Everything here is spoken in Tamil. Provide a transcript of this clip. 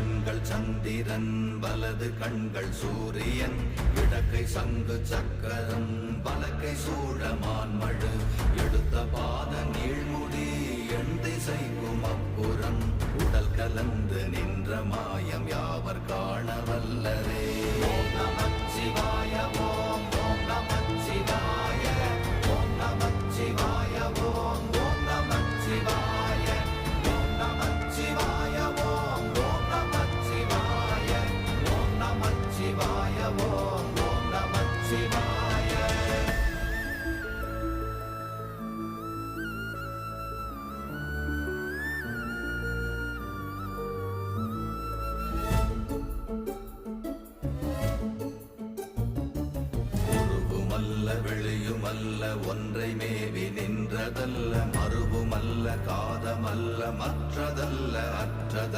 கண்கள் சந்திரன் வலது கண்கள் சூரியன் இடக்கை சங்கு சக்கரம் வலக்கை சூழமான் மழு எடுத்த பாத நீழ்முடி எண் திசைக்கும் அப்புறம் உடல் கலந்து நின்ற மாயம் யாவர் காண வல்லரே. ஓம் நமச்சிவாய ஓம் ஓம் நமச்சிவாய ஓம் நமச்சிவாய ஓம் ஓம் நமச்சிவாய ஓம் நமச்சிவாய ஓம் ஓம் நமச்சிவாய ஓம் நமச்சிவாய ஓம் ஓம் நமச்சிவாய. வெளியுமல்ல ஒன்றை மேவி நின்றதல்ல மறுவுமல்ல காதமல்ல மற்றதல்ல அற்றதல்ல